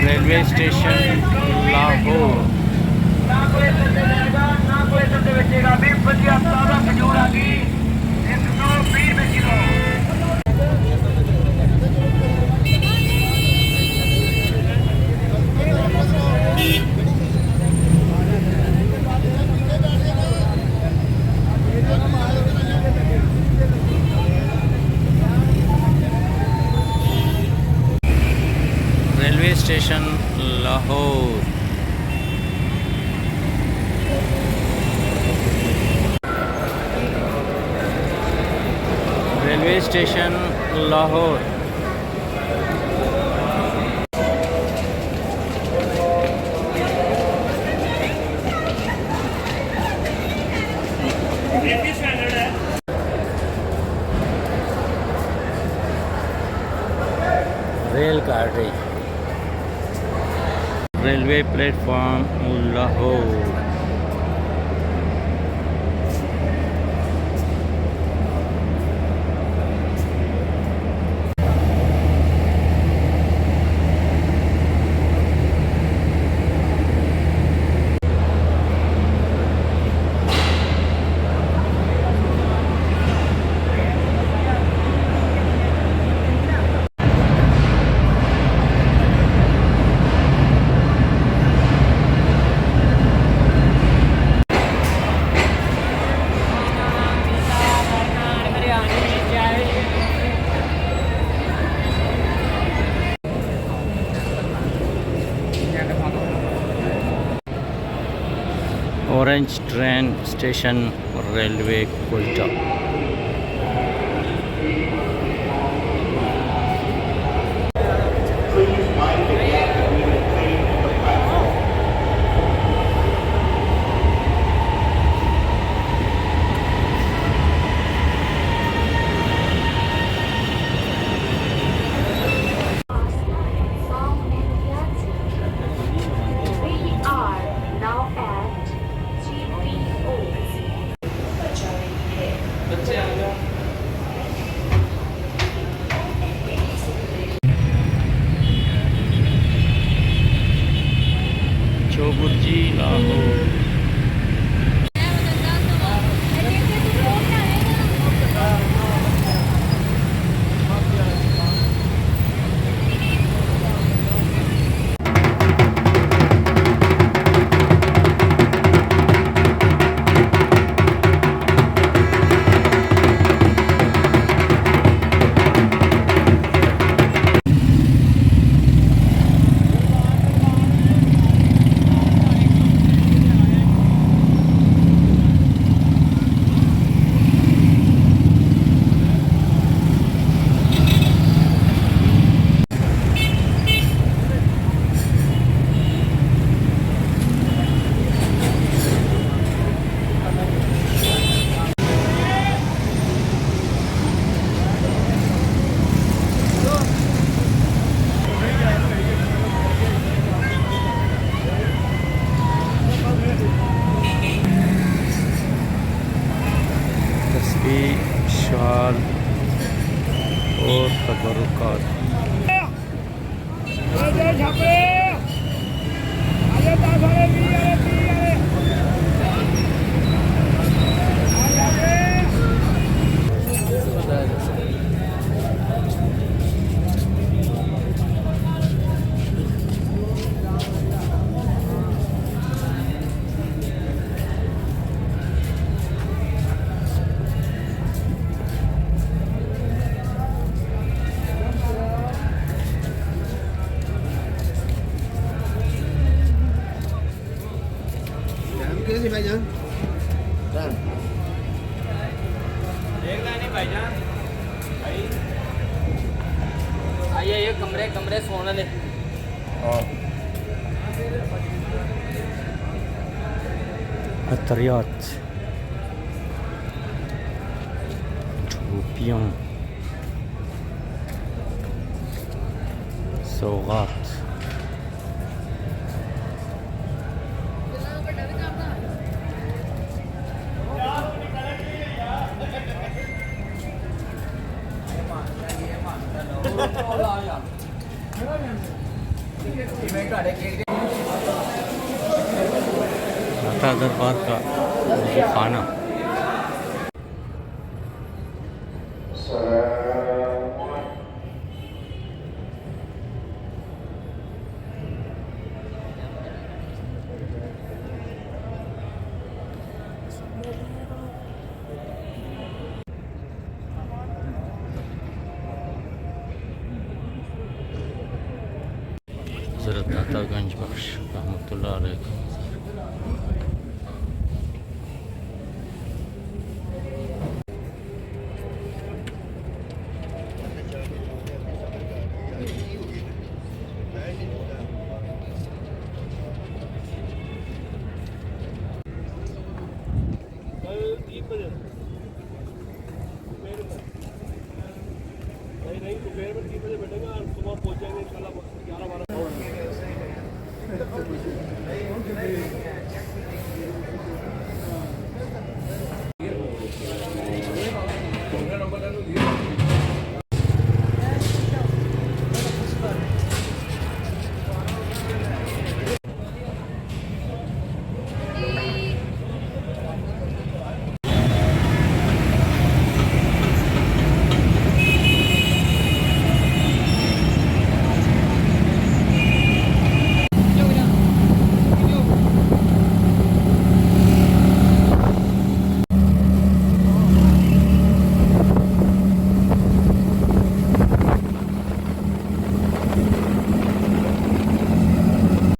Railway station Lahore. ना कोई संदे जाएगा ना कोई संदे बेचेगा। 20 ताजा खजूर आ गई 120 में kilo. Railway station Lahore. Railway station Lahore. रेलगाड़ी railway platform Lahore. Orange train station railway Quetta. Chauburji Lahore. शाल और तबरुकात। कैसे भाईजान? भाईजान आइए ये कमरे कमरे सोने दे। अतरियात, टोपियाँ, सौगात। माता दरबार का खाना हज़रत दातागंज बख्श रहमतुल्लाह अलैह का नहीं दोपहर में 3 बजे बैठेगा और सुबह पहुंच जाएंगे इंशाल्लाह 11-12